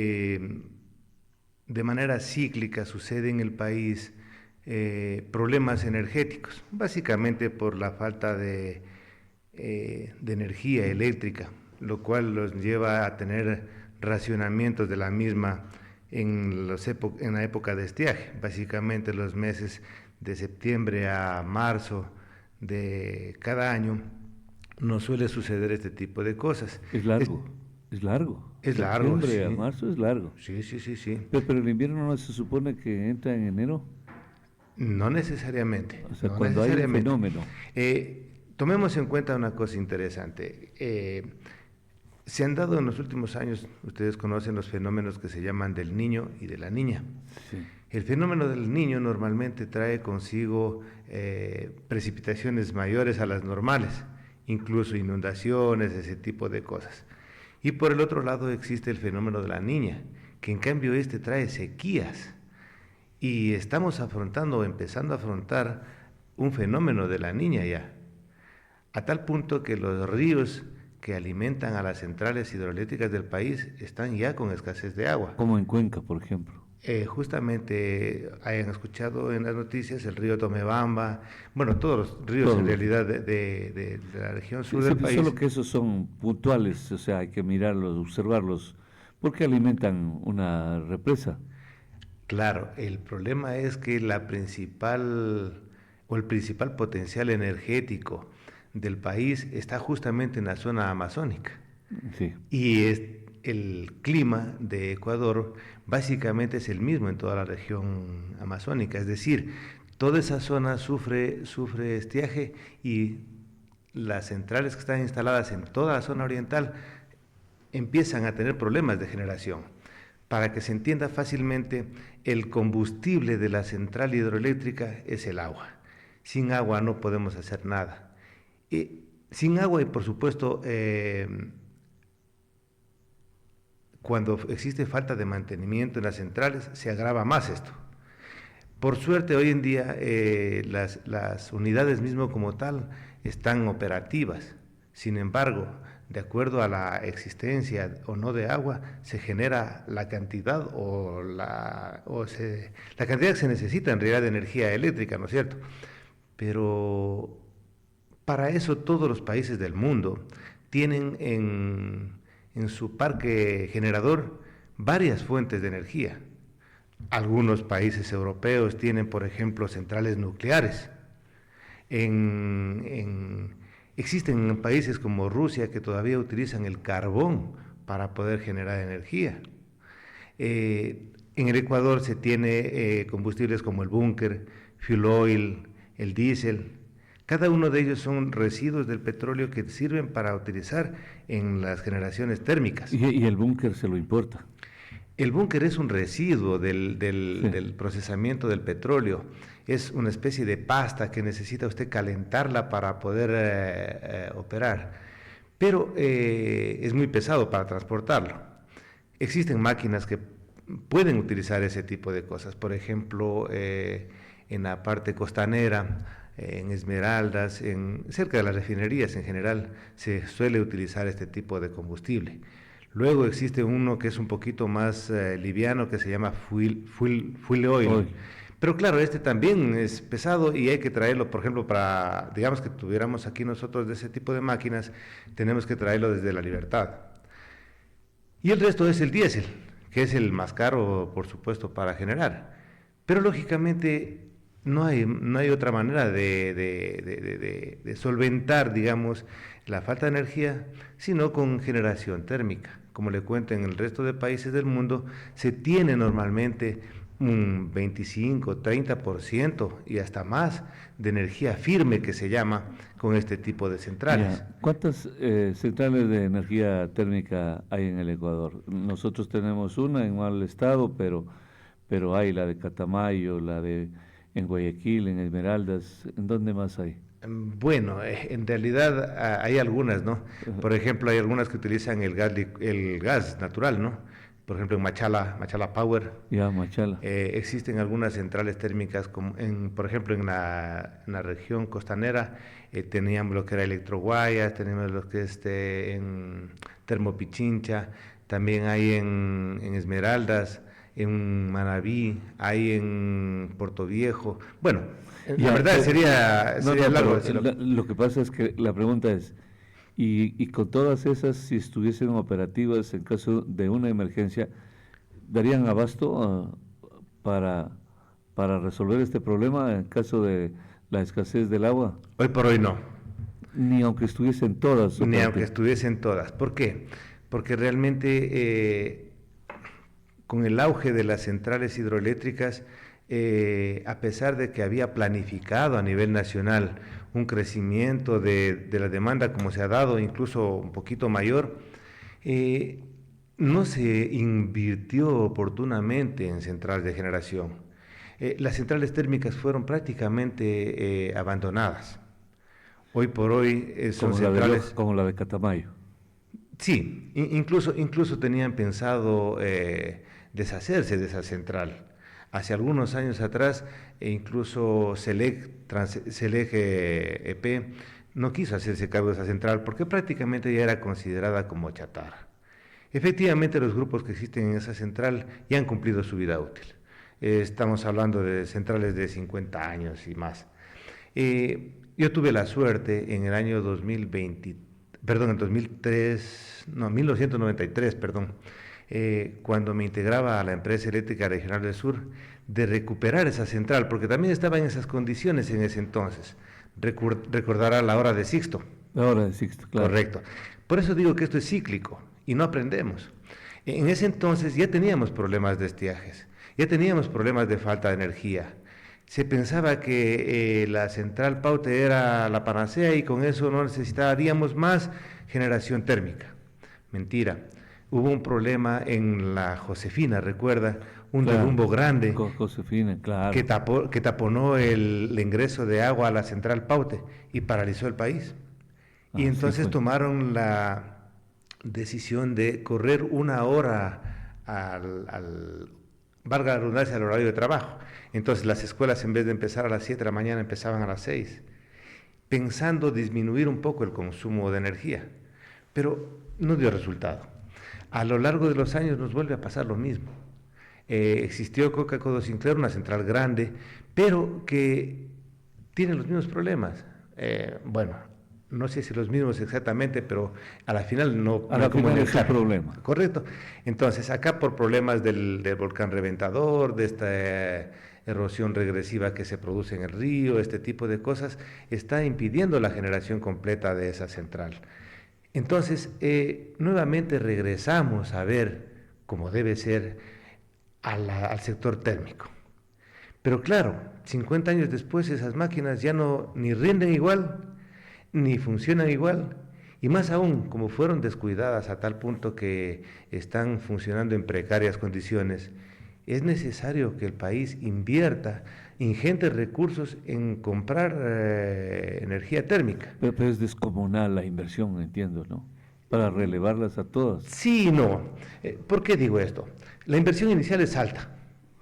Eh, de manera cíclica sucede en el país problemas energéticos, básicamente por la falta de energía eléctrica, lo cual los lleva a tener racionamientos de la misma en la época de estiaje, básicamente los meses de septiembre a marzo de cada año no suele suceder este tipo de cosas. Es Es, largo, es largo. es largo, Septiembre a sí, marzo es largo. sí, sí, sí, sí. Pero el invierno no se supone que entra en enero. No necesariamente, O sea, no cuando hay un necesariamente. fenómeno. Tomemos en cuenta una cosa interesante. Se han dado en los últimos años, ustedes conocen los fenómenos que se llaman del niño y de la niña. Sí. El fenómeno del niño normalmente trae consigo precipitaciones mayores a las normales, incluso inundaciones, ese tipo de cosas. Y por el otro lado existe el fenómeno de la niña, que en cambio este trae sequías. Y estamos afrontando o empezando a afrontar un fenómeno de la niña ya, a tal punto que los ríos que alimentan a las centrales hidroeléctricas del país están ya con escasez de agua. Como en Cuenca, por ejemplo. Justamente hayan escuchado en las noticias el río Tomebamba, bueno, todos los ríos en Todos los realidad ríos. de la región Sí, sur sí, del pues solo país. que esos son puntuales, o sea, hay que mirarlos, observarlos, porque alimentan una represa. Claro, el problema es que la principal o el principal potencial energético del país está justamente en la zona amazónica. Sí. Y el clima de Ecuador básicamente es el mismo en toda la región amazónica, es decir, toda esa zona sufre estiaje y las centrales que están instaladas en toda la zona oriental empiezan a tener problemas de generación. Para que se entienda fácilmente, el combustible de la central hidroeléctrica es el agua. Sin agua no podemos hacer nada. Sin agua y por supuesto cuando existe falta de mantenimiento en las centrales, se agrava más esto. Por suerte, hoy en día las unidades mismo como tal están operativas. Sin embargo, de acuerdo a la existencia o no de agua, se genera la cantidad la cantidad que se necesita en realidad de energía eléctrica, ¿no es cierto? Pero para eso todos los países del mundo tienen en su parque generador varias fuentes de energía. Algunos países europeos tienen, por ejemplo, centrales nucleares. En, en, existen países como Rusia que todavía utilizan el carbón para poder generar energía. En el Ecuador se tiene combustibles como el búnker, fuel oil, el diésel. Cada uno de ellos son residuos del petróleo que sirven para utilizar en las generaciones térmicas. Y el búnker se lo importa. El búnker es un residuo Sí. del procesamiento del petróleo. Es una especie de pasta que necesita usted calentarla para poder operar. Pero es muy pesado para transportarlo. Existen máquinas que pueden utilizar ese tipo de cosas. Por ejemplo, en la parte costanera, en Esmeraldas, cerca de las refinerías en general, se suele utilizar este tipo de combustible. Luego existe uno que es un poquito más liviano que se llama fuel oil. Hoy. Pero claro, este también es pesado y hay que traerlo, por ejemplo, para, digamos que tuviéramos aquí nosotros de ese tipo de máquinas, tenemos que traerlo desde La Libertad. Y el resto es el diésel, que es el más caro, por supuesto, para generar. Pero lógicamente no hay otra manera de solventar, digamos, la falta de energía, sino con generación térmica. Como le cuento, en el resto de países del mundo se tiene normalmente un 25, 30% y hasta más de energía firme que se llama con este tipo de centrales. Ya. ¿Cuántas centrales de energía térmica hay en el Ecuador? Nosotros tenemos una en mal estado, pero hay la de Catamayo, la de en Guayaquil, en Esmeraldas. ¿En dónde más hay? Bueno, en realidad hay algunas, ¿no? Ajá. Por ejemplo, hay algunas que utilizan el gas natural, ¿no? Por ejemplo, en Machala Power, Ya, Machala. existen algunas centrales térmicas, por ejemplo, en la región costanera teníamos lo que era Electroguayas, teníamos lo que en Termopichincha, también hay en Esmeraldas, en Manabí, hay en Puerto Viejo. Bueno, la verdad sería largo decirlo. Lo que pasa es que la pregunta es, y con todas esas, si estuviesen operativas en caso de una emergencia, ¿darían abasto para, para resolver este problema en caso de la escasez del agua? Hoy por hoy no. Ni aunque estuviesen todas Ni aunque operativas. estuviesen todas. ¿Por qué? Porque realmente con el auge de las centrales hidroeléctricas, a pesar de que había planificado a nivel nacional un crecimiento de la demanda como se ha dado, incluso un poquito mayor, no se invirtió oportunamente en centrales de generación. Las centrales térmicas fueron prácticamente abandonadas. Hoy por hoy son centrales... Como la de Catamayo. Sí, incluso tenían pensado deshacerse de esa central. Hace algunos años atrás, incluso Selec EP no quiso hacerse cargo de esa central porque prácticamente ya era considerada como chatarra. Efectivamente, los grupos que existen en esa central ya han cumplido su vida útil. Estamos hablando de centrales de 50 años y más. Yo tuve la suerte en el año 1993, cuando me integraba a la empresa eléctrica regional del sur, de recuperar esa central, porque también estaba en esas condiciones en ese entonces. Recordará la hora de Sixto. La hora de Sixto, claro. Correcto. Por eso digo que esto es cíclico y no aprendemos. En ese entonces ya teníamos problemas de estiajes, ya teníamos problemas de falta de energía. Se pensaba que la central Paute era la panacea y con eso no necesitaríamos más generación térmica. Mentira. Hubo un problema en la Josefina, recuerda, un derrumbo grande Josefina, claro. que taponó el ingreso de agua a la central Paute y paralizó el país. Y entonces tomaron la decisión de correr una hora valga la redundancia, al horario de trabajo. Entonces las escuelas, en vez de empezar a las 7 de la mañana, empezaban a las 6, pensando disminuir un poco el consumo de energía. Pero no dio resultado. A lo largo de los años nos vuelve a pasar lo mismo. Existió Coca-Cola Sinclair, una central grande, pero que tiene los mismos problemas. No sé si los mismos exactamente, pero a la final no como manejar el problema. Correcto. Entonces, acá por problemas del volcán reventador, de esta erosión regresiva que se produce en el río, este tipo de cosas, está impidiendo la generación completa de esa central. Entonces, nuevamente regresamos a ver, como debe ser, al sector térmico. Pero claro, 50 años después esas máquinas ya no ni rinden igual, ni funcionan igual, y más aún, como fueron descuidadas a tal punto que están funcionando en precarias condiciones, es necesario que el país invierta ingentes recursos en comprar energía térmica. Pero es descomunal la inversión, entiendo, ¿no? Para relevarlas a todas. Sí y no. ¿Por qué digo esto? La inversión inicial es alta,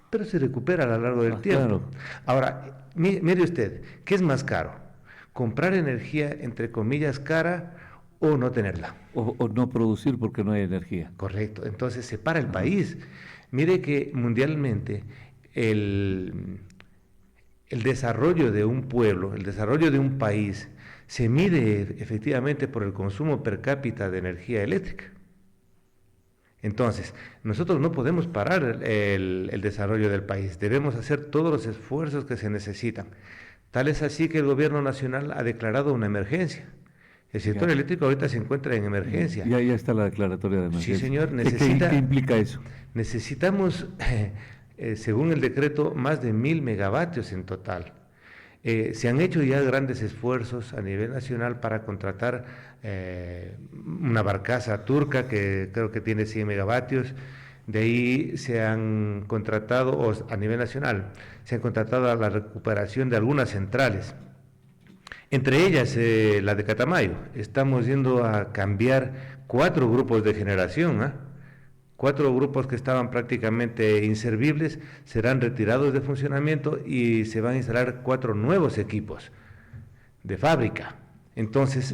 pero se recupera a lo largo del tiempo. Claro. Ahora, mire usted, ¿qué es más caro? Comprar energía, entre comillas, cara o no tenerla. O no producir porque no hay energía. Correcto, entonces se para el país. Mire que mundialmente el desarrollo de un pueblo, el desarrollo de un país, se mide efectivamente por el consumo per cápita de energía eléctrica. Entonces, nosotros no podemos parar el desarrollo del país, debemos hacer todos los esfuerzos que se necesitan. Tal es así que el gobierno nacional ha declarado una emergencia. El sector eléctrico ahorita se encuentra en emergencia. Ya está la declaratoria de emergencia. Sí, señor. ¿Qué implica eso? Necesitamos, según el decreto, más de 1.000 megavatios en total. Se han hecho ya grandes esfuerzos a nivel nacional para contratar una barcaza turca que creo que tiene 100 megavatios. De ahí se han contratado, a nivel nacional, se han contratado a la recuperación de algunas centrales. Entre ellas, la de Catamayo. Estamos yendo a cambiar 4 grupos de generación. 4 grupos que estaban prácticamente inservibles serán retirados de funcionamiento y se van a instalar 4 nuevos equipos de fábrica. Entonces,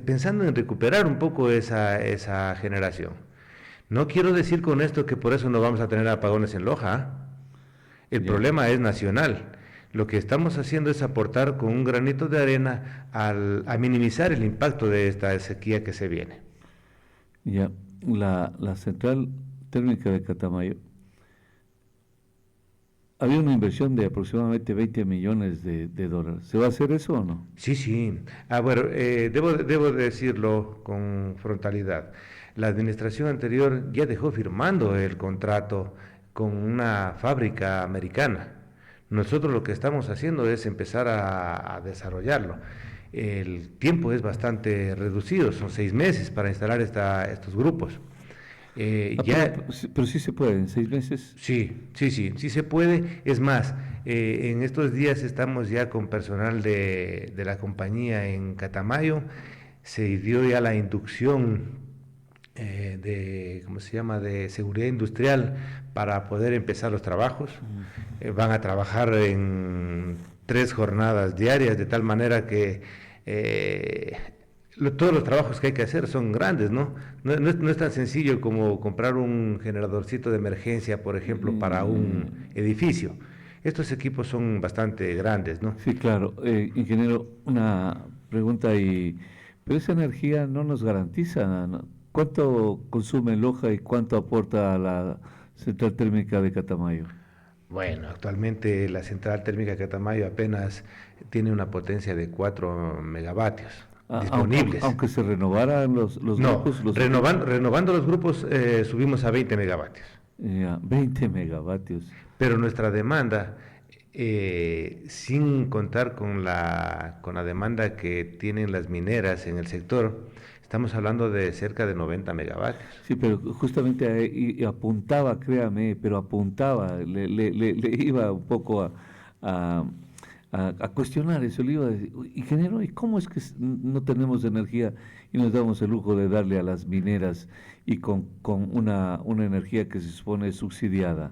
pensando en recuperar un poco esa generación. No quiero decir con esto que por eso no vamos a tener apagones en Loja. ¿Ah? El problema es nacional. Lo que estamos haciendo es aportar con un granito de arena a minimizar el impacto de esta sequía que se viene. Ya, la central térmica de Catamayo, había una inversión de aproximadamente 20 millones de dólares. ¿Se va a hacer eso o no? Sí, sí. Bueno, debo decirlo con frontalidad. La administración anterior ya dejó firmando el contrato con una fábrica americana. Nosotros lo que estamos haciendo es empezar a desarrollarlo. El tiempo es bastante reducido, son 6 meses para instalar estos grupos. Pero sí se puede, en 6 meses. Sí se puede. Es más, en estos días estamos ya con personal de la compañía en Catamayo. Se dio ya la inducción ¿cómo se llama?, de seguridad industrial para poder empezar los trabajos. Van a trabajar en 3 jornadas diarias, de tal manera que todos los trabajos que hay que hacer son grandes, ¿no? No es tan sencillo como comprar un generadorcito de emergencia, por ejemplo, para un edificio. Estos equipos son bastante grandes, ¿no? Sí, claro. Ingeniero, una pregunta pero esa energía no nos garantiza, ¿no? ¿Cuánto consume Loja y cuánto aporta a la central térmica de Catamayo? Bueno, actualmente la central térmica de Catamayo apenas tiene una potencia de 4 megavatios disponibles. Aunque se renovaran los No, grupos. renovando los grupos subimos a 20 megavatios. 20 megavatios. Pero nuestra demanda, sin contar con la demanda que tienen las mineras en el sector, estamos hablando de cerca de 90 megavatios. Sí, pero justamente y apuntaba, créame, pero apuntaba, le iba un poco a cuestionar eso, le iba a decir, ingeniero, ¿y cómo es que no tenemos energía y nos damos el lujo de darle a las mineras y con una energía que se supone subsidiada?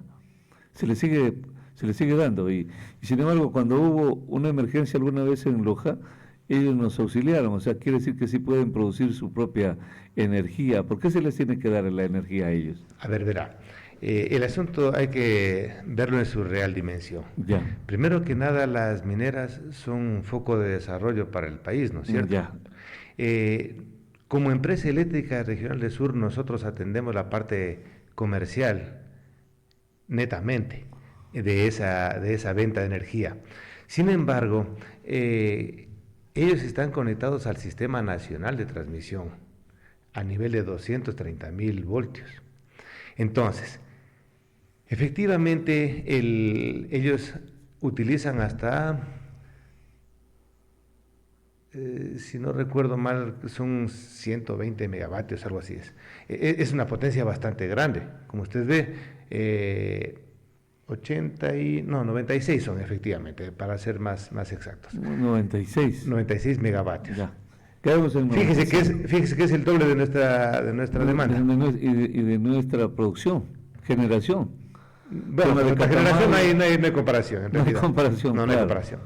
Se le sigue dando y sin embargo cuando hubo una emergencia alguna vez en Loja, ellos nos auxiliaron, o sea, quiere decir que sí pueden producir su propia energía. ¿Por qué se les tiene que dar la energía a ellos? A ver, verá, el asunto hay que verlo en su real dimensión. Ya. Primero que nada, las mineras son un foco de desarrollo para el país, ¿no es cierto? Ya. Como empresa eléctrica regional del sur, nosotros atendemos la parte comercial netamente de esa venta de energía. Sin embargo, ellos están conectados al Sistema Nacional de Transmisión a nivel de 230.000 voltios. Entonces, efectivamente, ellos utilizan hasta, si no recuerdo mal, son 120 megavatios, algo así es. Es una potencia bastante grande. Como usted ve, 96 son efectivamente, para ser más exactos. 96 megavatios. Ya. Quedamos en Fíjese que es el doble de nuestra demanda. Y de nuestra producción, generación. Bueno, de nuestra generación no hay comparación, en realidad. No hay comparación, no claro. hay comparación.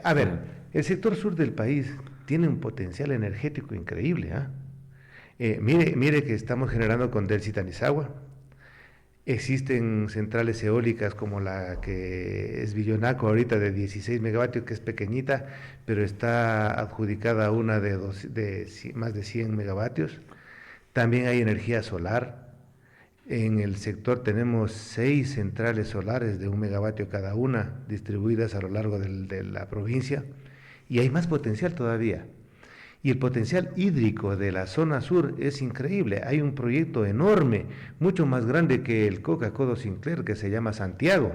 A ver, el sector sur del país tiene un potencial energético increíble. Mire que estamos generando con Delcy Tanizagua. Existen centrales eólicas como la que es Villonaco ahorita de 16 megavatios, que es pequeñita, pero está adjudicada a una de más de 100 megavatios. También hay energía solar. En el sector tenemos 6 centrales solares de 1 megavatio cada una, distribuidas a lo largo de la provincia, y hay más potencial todavía. Y el potencial hídrico de la zona sur es increíble. Hay un proyecto enorme, mucho más grande que el Coca-Cola Sinclair, que se llama Santiago.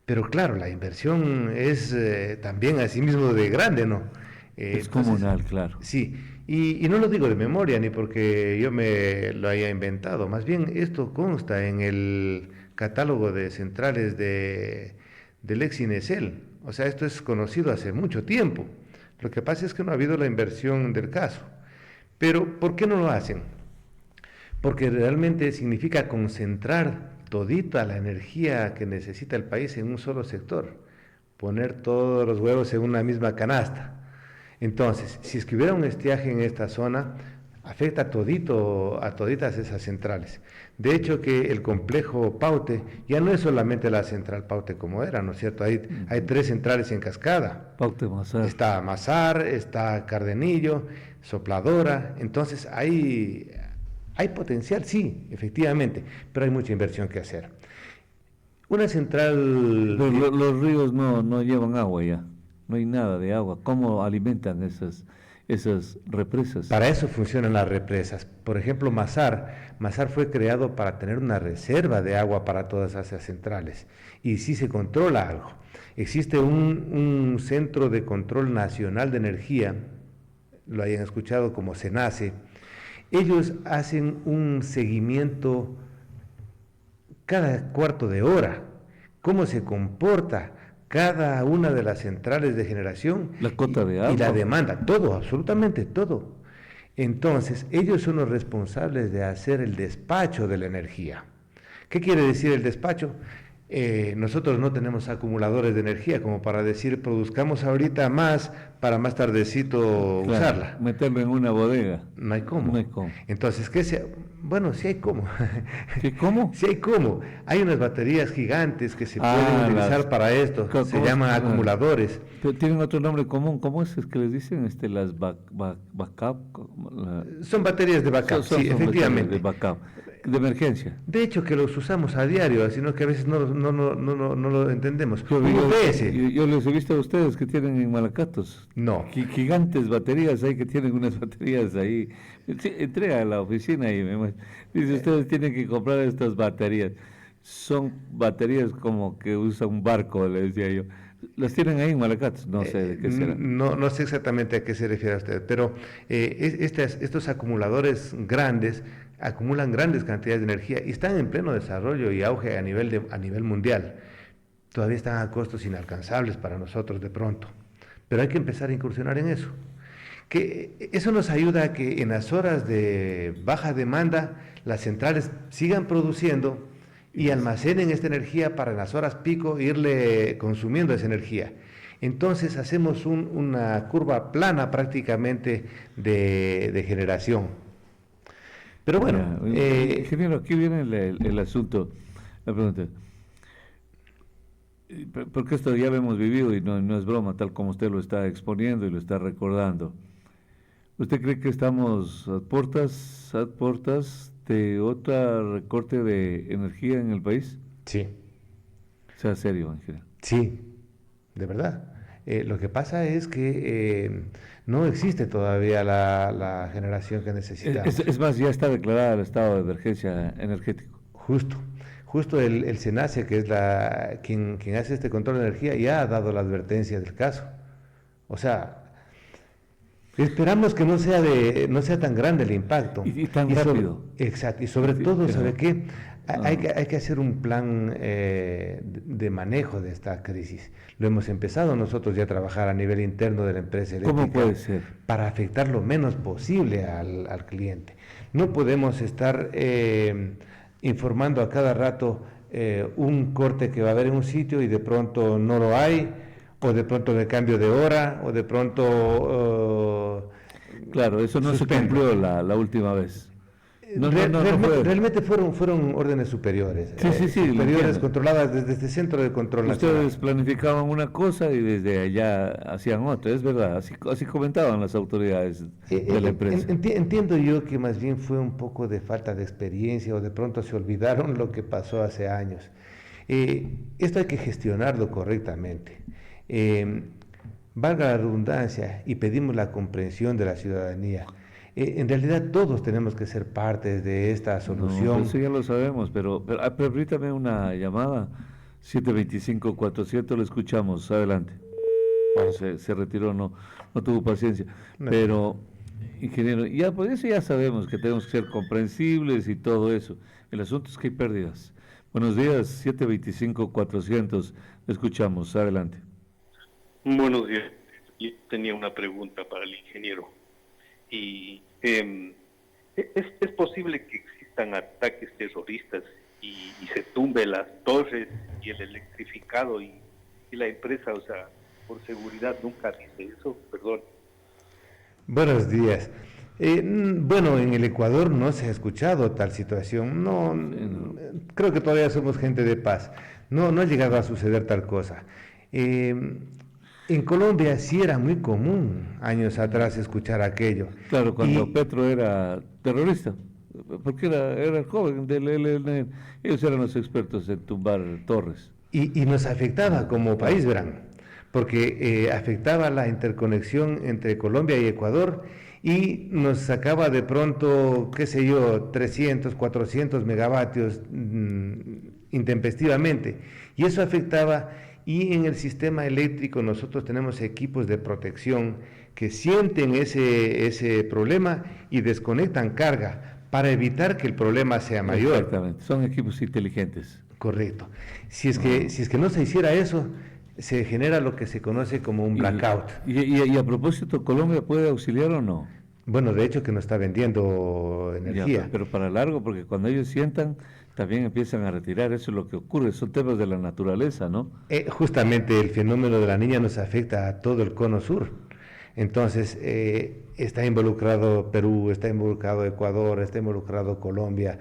Pero claro, la inversión es también asimismo de grande, ¿no? Es comunal, claro. Sí, y no lo digo de memoria ni porque yo me lo haya inventado. Más bien esto consta en el catálogo de centrales del ex Inesel. O sea, esto es conocido hace mucho tiempo. Lo que pasa es que no ha habido la inversión del caso. Pero, ¿por qué no lo hacen? Porque realmente significa concentrar todita la energía que necesita el país en un solo sector, poner todos los huevos en una misma canasta. Entonces, si es que hubiera un estiaje en esta zona, afecta a toditas esas centrales. De hecho que el complejo Paute ya no es solamente la central Paute como era, ¿no es cierto? Hay 3 centrales en cascada. Paute Mazar. Está Mazar, está Cardenillo, Sopladora, entonces hay potencial, sí, efectivamente, pero hay mucha inversión que hacer. Una central... Los ríos no llevan agua ya, no hay nada de agua. ¿Cómo alimentan esas represas? Para eso funcionan las represas. Por ejemplo, Mazar fue creado para tener una reserva de agua para todas esas centrales. Y sí se controla algo. Existe un Centro de Control Nacional de Energía, lo hayan escuchado como CENACE. Ellos hacen un seguimiento cada cuarto de hora, cómo se comporta cada una de las centrales de generación la cota de agua y la demanda, todo, absolutamente todo. Entonces, ellos son los responsables de hacer el despacho de la energía. ¿Qué quiere decir el despacho? Nosotros no tenemos acumuladores de energía como para decir produzcamos ahorita más para más tardecito usarla. Meterlo en una bodega. No hay cómo. No hay cómo. Entonces, bueno, sí hay cómo. ¿Qué cómo? Sí hay cómo. Hay unas baterías gigantes que se pueden utilizar para esto. Se llaman acumuladores. Pero tienen otro nombre común. ¿Cómo es que les dicen? Las backup. Son baterías de backup, sí, efectivamente. De backup. De emergencia. De hecho que los usamos a diario, sino que a veces no lo entendemos. Yo les he visto a ustedes que tienen en Malacatos. No. Gigantes baterías ahí que tienen unas baterías ahí. Sí, entré a la oficina y me dice, ustedes tienen que comprar estas baterías. Son baterías como que usa un barco, le decía yo. ¿Las tienen ahí en Malacatos? No sé de qué será. No sé exactamente a qué se refiere a usted, pero estos acumuladores grandes acumulan grandes cantidades de energía y están en pleno desarrollo y auge a nivel mundial. Todavía están a costos inalcanzables para nosotros de pronto, pero hay que empezar a incursionar en eso. Que eso nos ayuda a que en las horas de baja demanda las centrales sigan produciendo y almacenen esta energía para en las horas pico irle consumiendo esa energía. Entonces hacemos una curva plana prácticamente de generación. Pero bueno, ingeniero, aquí viene el asunto, la pregunta, porque esto ya lo hemos vivido y no es broma, tal como usted lo está exponiendo y lo está recordando. ¿Usted cree que estamos a puertas de otro recorte de energía en el país? Sí. Sea serio, ingeniero. Sí, de verdad. Lo que pasa es que no existe todavía la generación que necesitamos. Es más, ya está declarada el estado de emergencia energético. Justo el SENACE, que es quien hace este control de energía, ya ha dado la advertencia del caso. O sea, esperamos que no sea tan grande el impacto. Y tan rápido. Exacto, y sobre todo, ¿sabe qué? Hay que hacer un plan de manejo de esta crisis. Lo hemos empezado nosotros ya a trabajar a nivel interno de la empresa eléctrica. ¿Cómo puede ser? Para afectar lo menos posible al cliente. No podemos estar informando a cada rato un corte que va a haber en un sitio y de pronto no lo hay, o de pronto de cambio de hora, o de pronto... claro, eso no se cumplió la última vez. Realmente fueron órdenes superiores. Sí, superiores controladas desde este centro de control nacional. Ustedes planificaban una cosa y desde allá hacían otra, es verdad, así comentaban las autoridades de la empresa. Entiendo yo que más bien fue un poco de falta de experiencia o de pronto se olvidaron lo que pasó hace años. Esto hay que gestionarlo correctamente. Valga la redundancia y pedimos la comprensión de la ciudadanía. En realidad todos tenemos que ser parte de esta solución. Eso ya lo sabemos, pero permítame una llamada, 725-400, lo escuchamos, adelante. Bueno, se retiró, no tuvo paciencia, pero ingeniero, por eso ya sabemos que tenemos que ser comprensibles y todo eso. El asunto es que hay pérdidas. Buenos días, 725-400, lo escuchamos, adelante. Buenos días, yo tenía una pregunta para el ingeniero. Y es posible que existan ataques terroristas y se tumbe las torres y el electrificado y la empresa, o sea, por seguridad nunca dice eso, perdón. Buenos días. Bueno, en el Ecuador no se ha escuchado tal situación. No, creo que todavía somos gente de paz. No ha llegado a suceder tal cosa. En Colombia sí era muy común años atrás escuchar aquello. Claro, cuando Y, Petro era terrorista, porque era el joven del ELN, ellos eran los expertos en tumbar torres. y nos afectaba como país, verán, porque afectaba la interconexión entre Colombia y Ecuador y nos sacaba de pronto, qué sé yo, 300, 400 megavatios intempestivamente. Y eso afectaba, y en el sistema eléctrico nosotros tenemos equipos de protección que sienten ese problema y desconectan carga para evitar que el problema sea mayor. Exactamente, son equipos inteligentes. Correcto. Si es que no se hiciera eso, se genera lo que se conoce como un blackout. Y a propósito, ¿Colombia puede auxiliar o no? Bueno, de hecho que nos está vendiendo Ya, energía. pero para largo, porque cuando ellos sientan, también empiezan a retirar. Eso es lo que ocurre, son temas de la naturaleza, ¿no? Justamente el fenómeno de la niña nos afecta a todo el cono sur. Entonces, está involucrado Perú, está involucrado Ecuador, está involucrado Colombia.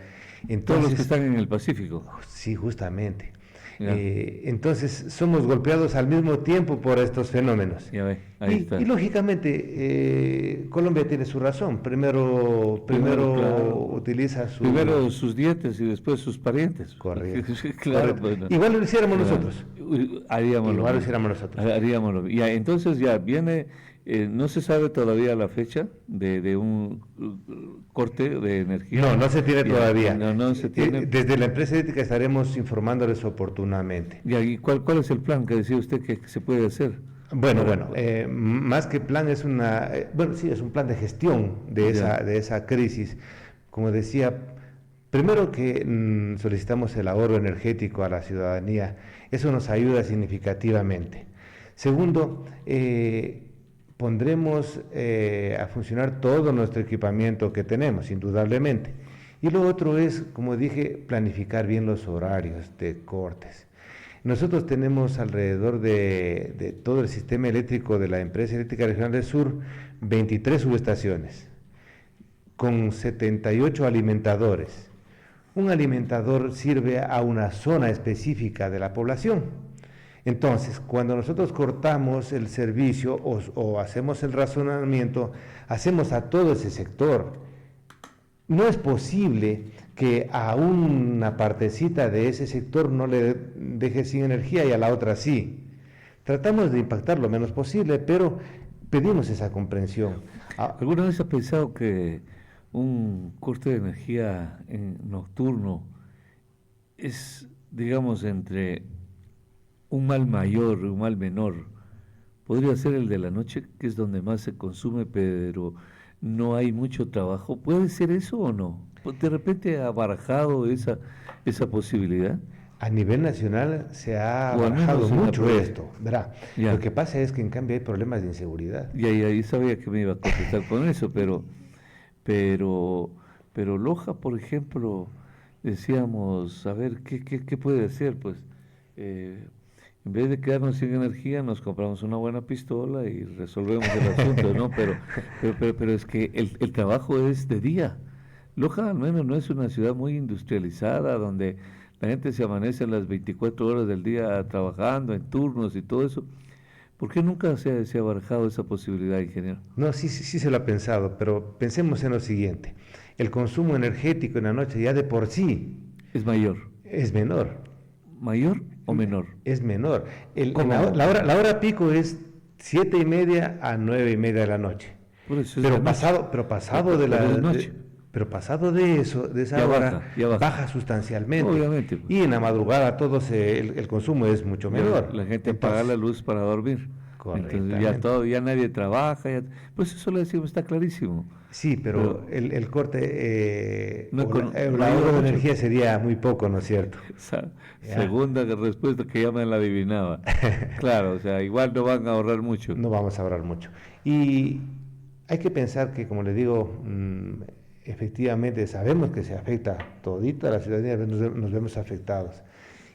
Entonces, Todos los que están en el Pacífico. sí, justamente. Ya. Entonces, somos golpeados al mismo tiempo por estos fenómenos. Ya ve, ahí está. Y lógicamente, Colombia tiene su razón. Primero claro. utiliza su... Primero sus dientes y después sus parientes. Correcto. Claro, Correcto. bueno. Igual lo hiciéramos Claro. nosotros. Haríamos Igual lo hiciéramos nosotros. Haríamoslo. Ya, entonces ya viene, no se sabe todavía la fecha de un corte de energía. No se tiene Ya, todavía. No se tiene. Desde la empresa eléctrica estaremos informándoles oportunamente. Ya, ¿y cuál es el plan que decía usted que se puede hacer? Bueno, más que plan es sí, es un plan de gestión de esa crisis. Como decía, primero que solicitamos el ahorro energético a la ciudadanía, eso nos ayuda significativamente. Segundo, pondremos a funcionar todo nuestro equipamiento que tenemos, indudablemente. Y lo otro es, como dije, planificar bien los horarios de cortes. Nosotros tenemos alrededor de todo el sistema eléctrico de la Empresa Eléctrica Regional del Sur 23 subestaciones con 78 alimentadores. Un alimentador sirve a una zona específica de la población. Entonces, cuando nosotros cortamos el servicio o hacemos el razonamiento, hacemos a todo ese sector. No es posible que a una partecita de ese sector no le deje sin energía y a la otra sí. Tratamos de impactar lo menos posible, pero pedimos esa comprensión. ¿Alguna vez ha pensado que un corte de energía nocturno es, digamos, entre un mal mayor y un mal menor? Podría ser el de la noche, que es donde más se consume, pero no hay mucho trabajo. ¿Puede ser eso o no? ¿De repente ha barajado esa posibilidad? A nivel nacional se ha O al menos barajado en la mucho provincia. esto, ¿verdad? Ya. Lo que pasa es que en cambio hay problemas de inseguridad. Y ahí sabía que me iba a contestar con eso, pero Loja, por ejemplo, decíamos, a ver, ¿qué puede hacer? Pues, en vez de quedarnos sin energía, nos compramos una buena pistola y resolvemos el asunto, ¿no? Pero es que el trabajo es de día. Loja al menos no es una ciudad muy industrializada, donde la gente se amanece las 24 horas del día trabajando en turnos y todo eso. ¿Por qué nunca se ha barajado esa posibilidad, ingeniero? No, sí se lo ha pensado, pero pensemos en lo siguiente. El consumo energético en la noche ya de por sí Es mayor. es menor. ¿Mayor o menor? Es menor. ¿Cómo? La hora pico es 7:30 a 9:30 de la noche. Por eso es Pero la noche. pasado de Pero es noche. pero pasado de eso, de esa Ya hora, ya baja. sustancialmente. Obviamente, pues. Y en la madrugada el consumo es mucho menor. La gente Entonces, apaga la luz para dormir. Entonces ya nadie trabaja. Pues eso lo decimos, está clarísimo. Sí, pero el corte No el ahorro de energía sería muy poco, ¿no es cierto? Segunda respuesta que ya me la adivinaba. Claro, o sea, igual no van a ahorrar mucho. No vamos a ahorrar mucho. Y hay que pensar que, como le digo, efectivamente sabemos que se afecta todita la ciudadanía, nos vemos afectados.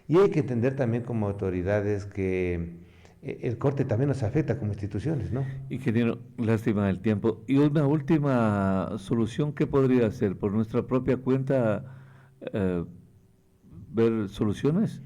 Y hay que entender también como autoridades que el corte también nos afecta como instituciones, ¿no? Ingeniero, lástima del tiempo. Y una última solución, ¿qué podría hacer? ¿Por nuestra propia cuenta eh, ver soluciones?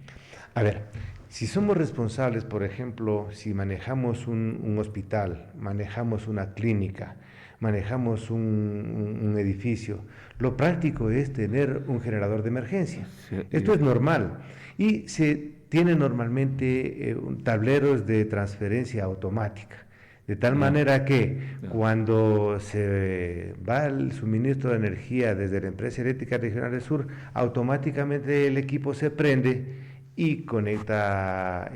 A ver, si somos responsables, por ejemplo, si manejamos un hospital, manejamos una clínica, manejamos un edificio, lo práctico es tener un generador de emergencia. Sí, Esto es normal. Y se tiene normalmente tableros de transferencia automática. De tal manera que cuando se va el suministro de energía desde la empresa eléctrica regional del sur, automáticamente el equipo se prende y conecta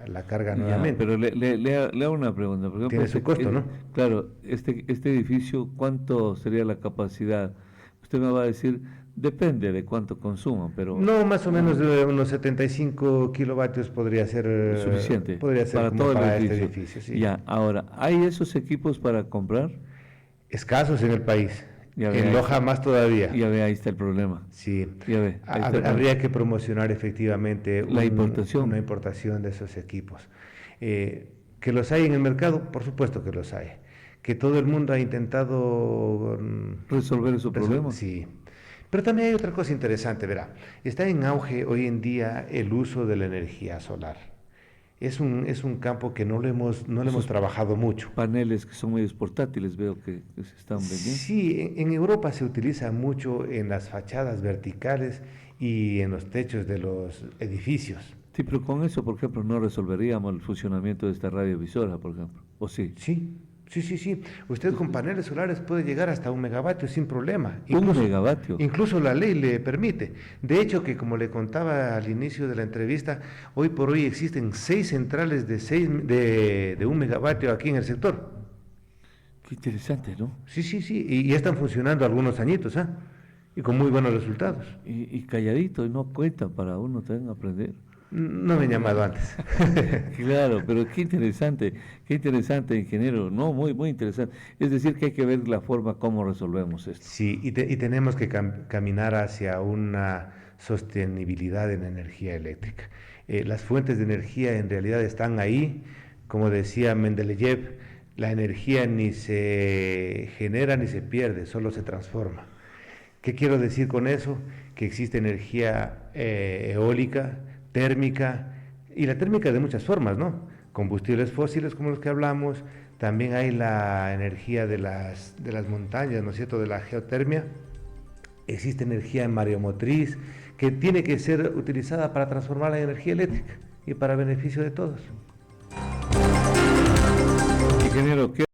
la carga Ya, nuevamente. pero le hago una pregunta. Por ejemplo, Tiene su costo, ¿no? Claro, este edificio, ¿cuánto sería la capacidad? Usted me va a decir, depende de cuánto consuman, pero No, más o menos de unos 75 kilovatios podría ser suficiente podría ser para como todo el para edificio. este edificio, sí. Ya, ahora, ¿hay esos equipos para comprar? Escasos en el país. Ya ve, En ahí Loja está. más todavía. Ya ve, ahí está el problema. Sí. Ya ve, ahí está el Habría que promocionar efectivamente La importación. una importación de esos equipos. Que los hay en el mercado, por supuesto que los hay. Que todo el mundo ha intentado ¿Resolver su problema? Sí. Pero también hay otra cosa interesante, verá. Está en auge hoy en día el uso de la energía solar. Es un campo que no lo hemos trabajado mucho. Paneles que son medios portátiles, veo que se están vendiendo. Sí, en Europa se utiliza mucho en las fachadas verticales y en los techos de los edificios. Sí, pero con eso, por ejemplo, no resolveríamos el funcionamiento de esta radiovisora, por ejemplo. ¿O sí? Sí. Usted con paneles solares puede llegar hasta 1 megavatio sin problema. ¿Un megavatio? Incluso la ley le permite. De hecho, que como le contaba al inicio de la entrevista, hoy por hoy existen 6 centrales de 1 megavatio aquí en el sector. Qué interesante, ¿no? Sí, y ya están funcionando algunos añitos, ¿ah? Y con muy buenos resultados. Y calladito, y no cuenta para uno también aprender. No me han llamado antes. Claro, pero qué interesante, ingeniero. No, muy interesante. Es decir, que hay que ver la forma como resolvemos esto. Sí, y tenemos que caminar hacia una sostenibilidad en la energía eléctrica. Las fuentes de energía en realidad están ahí. Como decía Mendeleev, la energía ni se genera ni se pierde, solo se transforma. ¿Qué quiero decir con eso? Que existe energía eólica, térmica, y la térmica de muchas formas, ¿no? Combustibles fósiles como los que hablamos, también hay la energía de las montañas, ¿no es cierto?, de la geotermia, existe energía mareomotriz, que tiene que ser utilizada para transformar la energía eléctrica y para beneficio de todos. Ingeniero, ¿qué